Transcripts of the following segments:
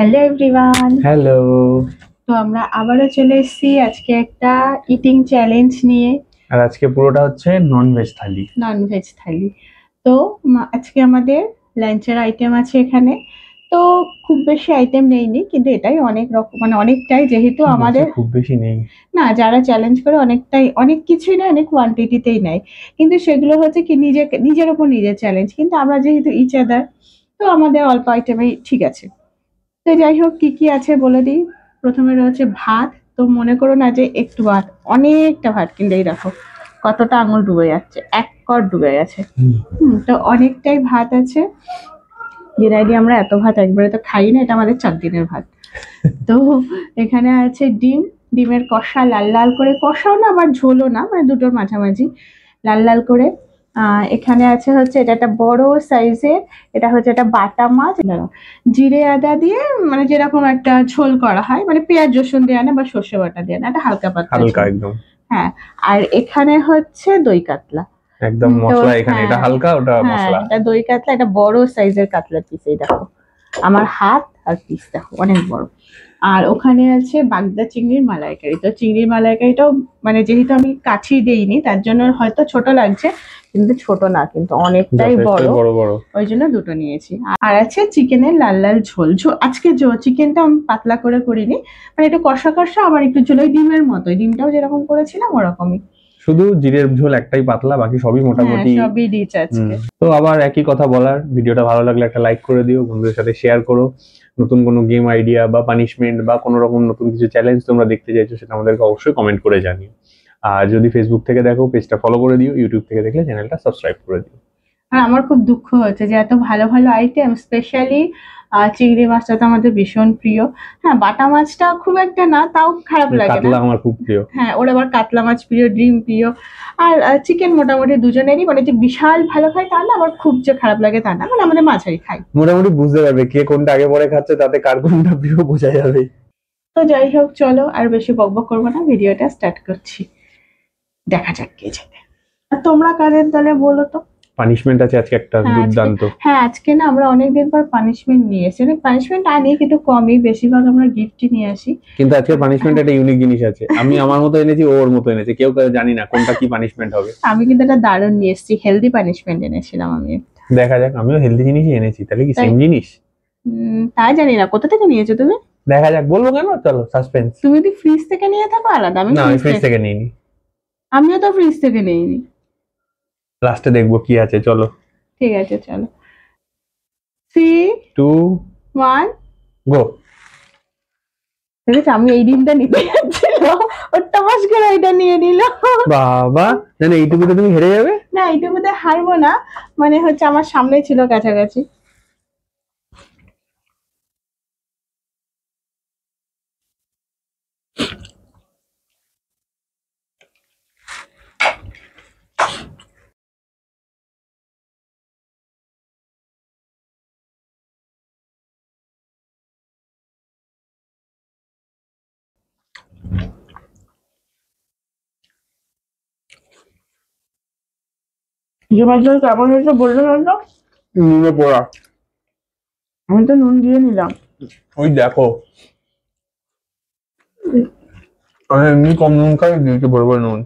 Hello everyone. Hello. তো আমরা আবারও চলে এসেছি আজকে একটা ইটিং চ্যালেঞ্জ নিয়ে। আর আজকে পুরোটা হচ্ছে ননভেজ থালি। ননভেজ থালি। তো আজকে আমাদের লাঞ্চের আইটেম আছে এখানে। তো খুব বেশি আইটেম নেইনি, কিন্তু এটাই অনেক রকম, মানে অনেকটাই, যেহেতু কি বলছো, আমাদের খুব বেশি নেই? না, যারা চ্যালেঞ্জ করে অনেকটাই, অনেক কিছুই নেয়, অনেক কোয়ান্টিটিতেই নেয়, কিন্তু সেগুলো হচ্ছে কি নিজের ওপর নিজের চ্যালেঞ্জ, কিন্তু আমরা যেহেতু ইচ আদার, তো আমাদের অল্প আইটেমেই ঠিক আছে। তো যাই হোক, কি কি আছে বলে দিই। প্রথমে রয়েছে ভাত। তো মনে করো না যে একটু ভাত, অনেকটা ভাত, কিন্তু এই দেখো কতটা আঙুল ডুবে যাচ্ছে, এক কর ডুবে গেছে। তো অনেকটাই ভাত আছে, যেটা দিয়ে আমরা এত ভাত একবারে তো খাই না, এটা আমাদের 4 দিনের ভাত। তো এখানে আছে ডিম, ডিমের কষা, লাল লাল করে, কষাও না আবার ঝোলও না, মানে দুটোর মাঝামাঝি লাল লাল করে। এখানে আছে হচ্ছে, এটা একটা বড় সাইজের, এটা হচ্ছে একটা বাটা মাছ, জিরে আদা দিয়ে, মানে যেরকম একটা ঝোল করা হয়, মানে পেঁয়াজ রসুন দিয়ে না বা সর্ষে বাটা দিয়ে না, একটা হালকা পাতলা হালকা ঝোল। একদম। হ্যাঁ। আর এখানে হচ্ছে দই কাতলা। একদম তো মশলা এখানে, এটা হ্যাঁ, হালকা, ওটা হ্যাঁ, মশলা। এটা দই কাতলা, এটা বড় সাইজের কাতলার পিস, এই দেখো আমার হাত আর পিস দেখো অনেক বড়। আর ওখানে আছে বাগদা চিংড়ির মালাইকারি। তো চিংড়ির মালাইকারিটাও, মানে যেহেতু আমি কাছি দেইনি তার জন্য হয়তো ছোট লাগছে, কিন্তু ছোট না, কিন্তু অনেকটাই বড়, যথেষ্টই বড় বড়। ওই জন্য দুটো নিয়েছি। আর আছে চিকেনের লাল লাল ঝোল। আজকে চিকেনটা আমি পাতলা করে করিনি, মানে একটু কষা কষা, আবার একটু ঝোল, ওই ডিমের মতোই, ডিমটাও যেরকম করেছিলাম ওরকমই। শুধু জিরের ঝোল একটাই পাতলা, বাকি সবই হ্যাঁ, মোটামুটি। সবই রিচ আজকে। তো আবার একই কথা বলার, ভিডিওটা ভালো লাগলে একটা লাইক করে দিও, বন্ধুদের সাথে শেয়ার করো। নতুন কোনো গেম আইডিয়া বা পানিশমেন্ট বা কোনো রকম নতুন কিছু চ্যালেঞ্জ তোমরা দেখতে চাইছো, সেটা আমাদেরকে অবশ্যই কমেন্ট করে জানিও। আর যদি ফেসবুক থেকে দেখো, পেজটা ফলো করে দিও, ইউটিউব থেকে দেখলে চ্যানেলটা সাবস্ক্রাইব করে দিও। আর আমার খুব দুঃখ হচ্ছে যে এত ভালো ভালো আইটেম, স্পেশালি চিংড়ি মাছটা তো আমাদের ভীষণ প্রিয়। হ্যাঁ, বাটা মাছটা খুব একটা না, তাও খারাপ লাগে না। কাতলা আমার খুব প্রিয়। হ্যাঁ, ওর আবার কাতলা মাছ প্রিয়, ডিম প্রিয়। আর চিকেন মোটামুটি দুজনেরই, মানে যে বিশাল ভালো খাই তা না, আবার খুব যে খারাপ লাগে তা না, মানে আমাদের মাঝারি খাই। মোটামুটি বুঝতে পারবে কে কোনটা আগে পরে খাচ্ছে, তাতে কার কোনটা প্রিয় বোঝা যাবে। তো যাই হোক, চলো আর বেশি বকবক করবো না, ভিডিওটা স্টার্ট করছি। দেখা যাক কে জেতে। আর তোমরা কাদের দলে বলো তো? পানিশমেন্ট আছে আজকে একটা হ্যাঁ আজকে, দুর্দান্ত। হ্যাঁ আজকে না আমরা অনেকদিন পর পানিশমেন্ট নিয়ে এসেছি, মানে পানিশমেন্ট আনি কিন্তু কমই, বেশিরভাগ আমরা গিফটই নিয়ে আসি। কিন্তু আজকের পানিশমেন্ট একটা ইউনিক জিনিস আছে, আমি আমার মতো এনেছি, ও ওর মতো এনেছে, কেউ কেউ জানি না কোনটা কি পানিশমেন্ট হবে। আমি কিন্তু একটা দারুণ নিয়ে এসেছি, হেলদি পানিশমেন্ট এনেছিলাম আমি। দেখা যাক, আমিও হেলদি জিনিসই এনেছি, তাহলে কি তাই? সেম জিনিস? তাই জানি না কোথা থেকে নিয়েছো তুমি। দেখা যাক, বলবো কেন, চলো সাসপেন্স। তুমি যদি ফ্রিজ থেকে নিয়ে থাকো আলাদা, আমি না, আমি ফ্রিজ ফ্রিজ থেকে, থেকে নিইনি। আমিও তো ফ্রিজ থেকে নিইনি। লাস্টে দেখবো কি আছে, চলো। ঠিক আছে, চলো। 3, 2, 1। গো। দেখেছো, আমি এই ডিমটা নিতে যাচ্ছিলাম, ওর তামাশ করে এটা নিয়ে নিল। বাবা, জানো এইটুকুতে তুমি হেরে যাবে। না, এইটুকুতে হারবো না, মানে হচ্ছে আমার সামনে ছিল কাছাকাছি। জমার জল কেমন হয়েছে বললো না তো? নুনে পোড়া। আমি তো নুন দিয়ে নিলাম। ওই দেখো, আমি এমনি কম নুন খাই, দিয়েছি বড় বড় নুন।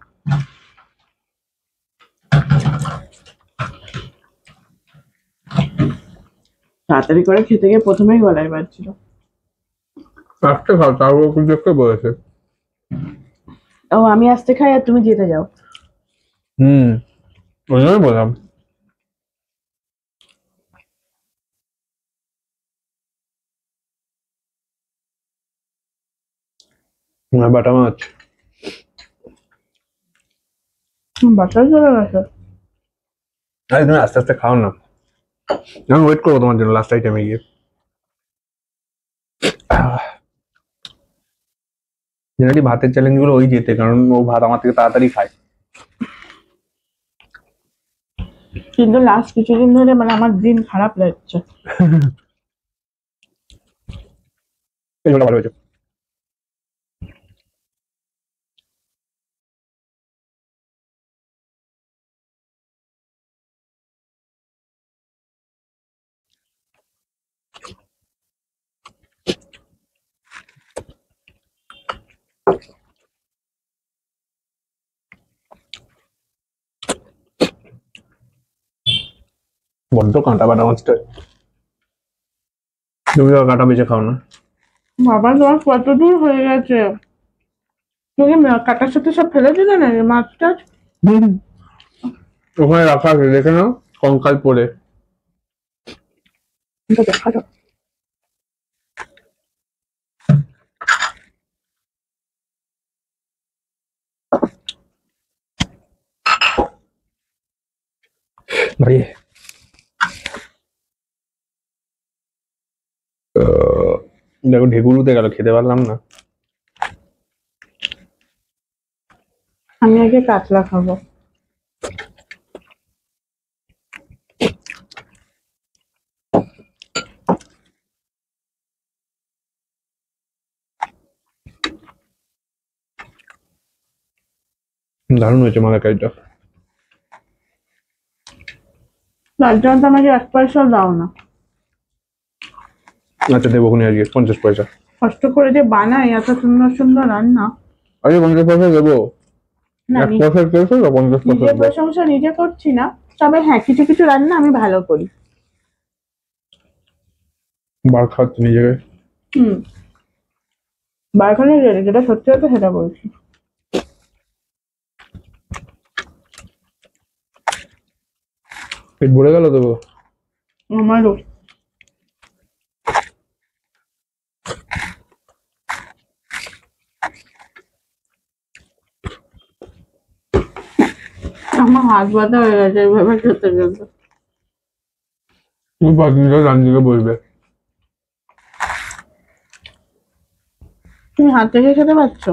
তাড়াতাড়ি করে খেতে গিয়ে প্রথমেই গলায় বাজছিল। আস্তে খাও, তারপর কিছু একটা বলেছে। ও, আমি আস্তে খাই আর তুমি যেতে যাও। হুম, ওই জন্যই বললাম। বাটা মাছ। বাসায় চলে গেছে। আরে তুমি আস্তে আস্তে খাও না, আমি ওয়েট করবো তোমার জন্য লাস্ট আইটেমে গিয়ে। জেনারেলি ভাতের চ্যালেঞ্জ গুলো ওই জেতে, কারণ ও ভাত আমার থেকে তাড়াতাড়ি খায়। কিন্তু লাস্ট কিছুদিন ধরে মানে আমার দিন খারাপ লাগছে। এই জন্য ভালো হয়েছে। বড্ড কাঁটা বাটা মাছটা। তুমি তো কাঁটা বেছে খাও না। বাবা তোমার কত দূর হয়ে গেছে, তুমি কাটার সাথে সব ফেলে দিলে না মাছ টাছ। ওখানে রাখা আছে, দেখে নাও, কঙ্কাল পড়ে। দেখা যাক। ভাই দেখো ঢেকুরুতে গেল, খেতে পারলাম না। আমি আগে কাতলা খাবো। দারুণ হয়েছে মালাইকারিটা। তার জন্য তো আমাকে 1 পয়সাও দাও না। আচ্ছা দেবো খুনি আজকে 50 পয়সা। কষ্ট করে যে বানাই এত সুন্দর সুন্দর রান্না। আরে 50 পয়সা দেবো। না 1 পয়সা পেয়েছো তো 50 পয়সা নিজের দেবো। প্রশংসা নিজে করছি না, তবে হ্যাঁ কিছু কিছু রান্না আমি ভালো করি। বার খাওয়াচ্ছে নিজেকে। হুম, বারখানে যেটা সত্যি কথা সেটা বলছি। পেট ভরে গেল দেবো। আমারও। আমার হাত ব্যথা হয়ে গেছে এইভাবে খেতে খেতে। তুমি 5 মিনিট ডান দিকে বসবে। তুমি হাত রেখে খেতে পারছো?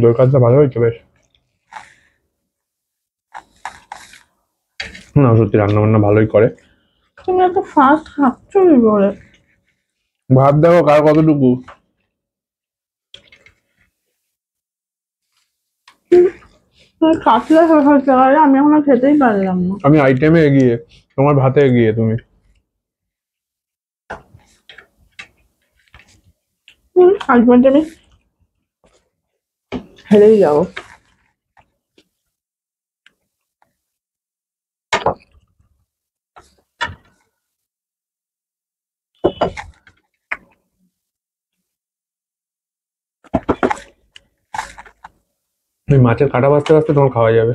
দরকারটা ভালো হয়েছে বেশ। না সত্যি রান্না বান্না ভালোই করে। তুমি এত ফাস্ট খাচ্ছ কি করে? ভাত দেখো কার কতটুকু। তুমি কাতলা হতে পারে, আমি এখনো খেতেই পারলাম না। আমি আইটেমে এগিয়ে, তোমার ভাতে এগিয়ে তুমি। আজ পর্যন্ত আমি হেরেই যাবো। ওই মাছের কাঁটা বাঁচতে বাঁচতে তোমার খাওয়া যাবে।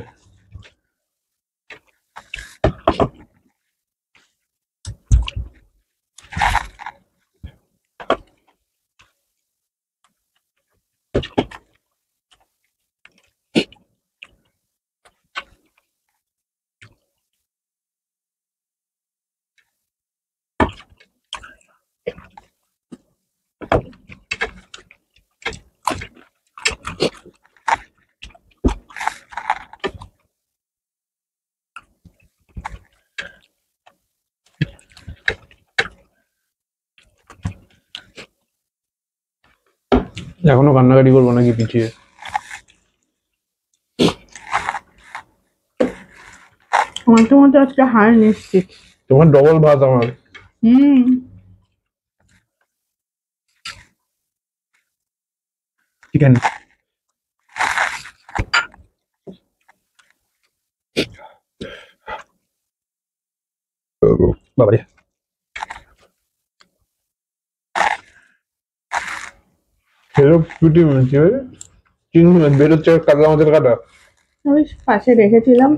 এখনো কান্নাকাটি করবো নাকি পিছিয়ে? আমার তো মধ্যে আজকে হার নিশ্চিত। তোমার ডবল ভাত আমার। হুম। চিকেন। বাবারে খেলো ছুটি মিলছে, চিংড়ি মাছ বেরোচ্ছে কাতলা মাছের কাটা। আমি পাশে রেখেছিলাম।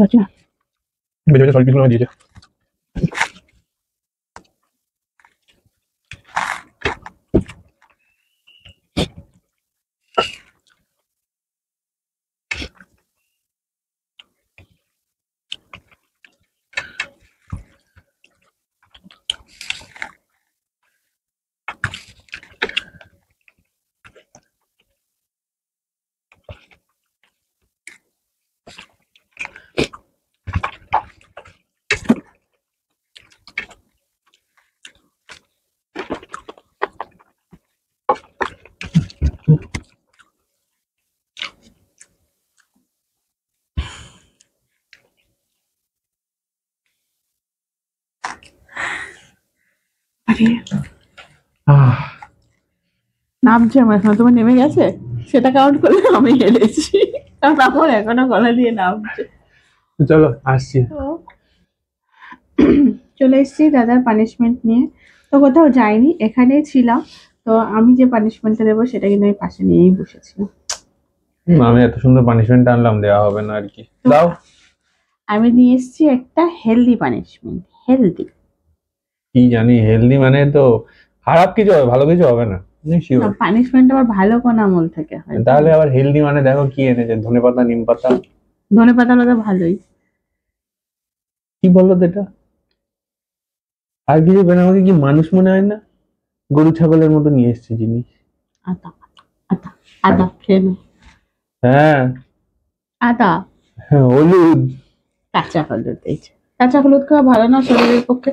আচ্ছা, বেঁচে বেঁচে সল্ট কিছু দিয়েছে। দিয়ে নামছে আমার, এখন তোমার নেমে গেছে সেটা কাউন্ট করলে আমি হেরেছি, কারণ আমার এখনো গলা দিয়ে নামছে। চলো আসছি। চলে এসেছি দাদার পানিশমেন্ট নিয়ে। তো কোথাও যাইনি, এখানেই ছিলাম। তো আমি যে পানিশমেন্টটা দেবো সেটা কিন্তু আমি পাশে নিয়েই বসেছিলাম। আমি এত সুন্দর পানিশমেন্ট আনলাম, দেওয়া হবে না আর কি, দাও। আমি নিয়ে এসেছি একটা হেলদি পানিশমেন্ট। হেলদি কি জানি হেলদি মানে তো খারাপ কিছু হবে, ভালো কিছু হবে না, শিওর। পানিশমেন্ট আবার ভালো কোন আমল থেকে হয়? তাহলে আবার হেলদি মানে দেখো কি এনেছে, ধনেপাতা, নিম পাতা। ধনেপাতা হলে তো ভালোই। কি বললো তো এটা? আর কিছু বেনা, আমাকে কি মানুষ মনে হয় না, গরু ছাগলের মতো নিয়ে এসছে জিনিস। আদা আদা আদা খেয়ে নাও। হ্যাঁ আদা, হ্যাঁ, হলুদ। কাঁচা হলুদ। এই যে, কাঁচা হলুদ খাওয়া ভালো না শরীরের পক্ষে।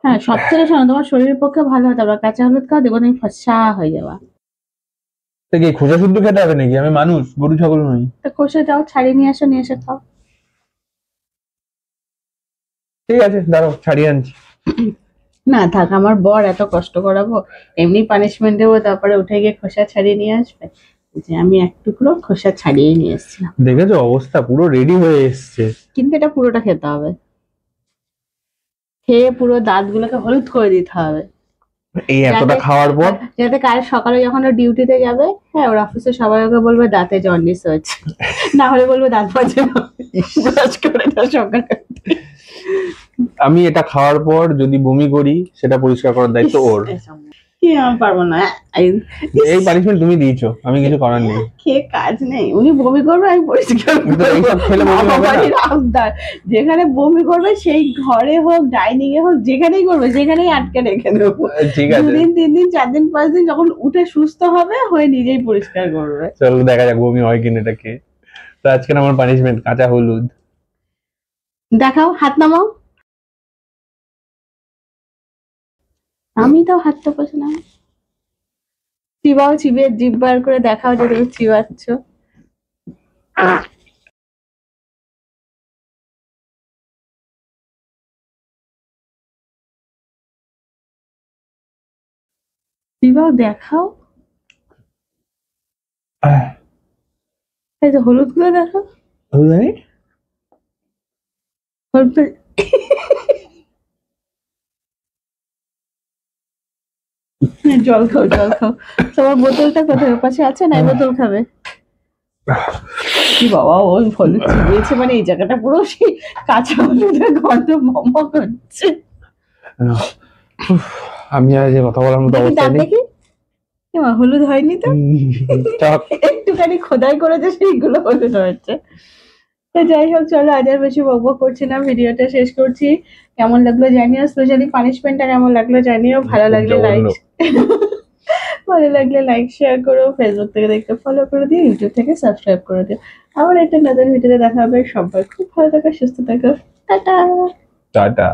হ্যাঁ, সব থেকে শোনো, তোমার শরীরের পক্ষে ভালো হতে হবে কাঁচা হলুদ খাওয়া, দেখো তুমি ফসা হয়ে যাবা। তো কি খোসা শুদ্ধ খেতে হবে নাকি? আমি মানুষ, গরু ছাগল নই। তো কষে যাও, ছাড়িয়ে নিয়ে আসো, নিয়ে এসে খাও। ঠিক আছে, দাঁড়াও ছাড়িয়ে আনছি। না থাক, আমার বর এত কষ্ট করাবো, এমনি পানিশমেন্ট দেবো, তারপরে উঠে গিয়ে খোসা ছাড়িয়ে নিয়ে আসবে। যে আমি এক টুকরো খোসা ছাড়িয়ে নিয়ে এসেছিলাম। দেখেছো অবস্থা, পুরো রেডি হয়ে এসছে। কিন্তু এটা পুরোটা খেতে হবে, খেয়ে পুরো দাঁতগুলোকে হলুদ করে দিতে হবে। এই এতটা যাতে- খাওয়ার পর যাতে কাল সকালে যখন ও ডিউটিতে যাবে, হ্যাঁ, ওর অফিসে সবাই ওকে বলবে দাঁতে জন্ডিস হয়েছে, না হলে বলবে দাঁত মাজে না, ব্রাশ করে না সকালে। আমি এটা খাওয়ার পর যদি বমি করি, সেটা পরিষ্কার করার দায়িত্ব ওর। কি আমি পারবো না। এই পানিশমেন্ট তুমি দিয়েছো, আমি কিছু করার নেই। খেয়ে কাজ নেই, উনি বমি করবে, আমি পরিষ্কার কিন্তু এইসব খেলে বমি হবে না। বাড়ির আবদার, যেখানে বমি করবে সেই ঘরে হোক, ডাইনিং এ হোক, যেখানেই করবে সেখানেই আটকে রেখে দেবো। ঠিক আছে, 2 দিন 3 দিন 4 দিন 5 দিন, যখন উঠে সুস্থ হবে, হয়ে নিজেই পরিষ্কার করবে। চলো দেখা যাক বমি হয় কিনা এটা খেয়ে। তো আজকে আমার পানিশমেন্ট কাঁচা হলুদ। দেখাও, হাত নামাও। আমি তো হাতটা পাশে না, চিবাও, চিবিয়ে জিভ বার করে দেখাও যে তুমি চিবাচ্ছ। চিবাও, দেখাও। এই যে হলুদ গুলো দেখো, হলুদ আমি হলুদ। জল খাও, জল খাও। তোমার বোতলটা কোথায়? ওর পাশে আছে না? এই বোতল খাবে। কি বাবা, ওই হলুদ চিবিয়েছে মানে এই জায়গাটা পুরো সেই কাঁচা হলুদের গন্ধ মম করছে। আমি আর যে কথা বলার মতো দেখি অবস্থা দাঁত নেই। দেখি। এমা, হলুদ হয়নি তো, চাপ। একটুখানি খোদাই করেছে, সেইগুলো হলুদ হয়েছে। তো যাই হোক, চলো আজ আর বেশি বকবক করছি না, ভিডিওটা শেষ করছি। কেমন লাগলো জানিও, স্পেশালি পানিশমেন্টটা কেমন লাগলো জানিও। ভালো লাগলে লাইক, ভালো লাগলে লাইক শেয়ার করো, ফেসবুক থেকে দেখতে ফলো করে দিও, ইউটিউব থেকে সাবস্ক্রাইব করে দিও। আবার একটা নতুন ভিডিওতে দেখা হবে। সবাই খুব ভালো থাকো, সুস্থ থাকো। টাটা। টাটা।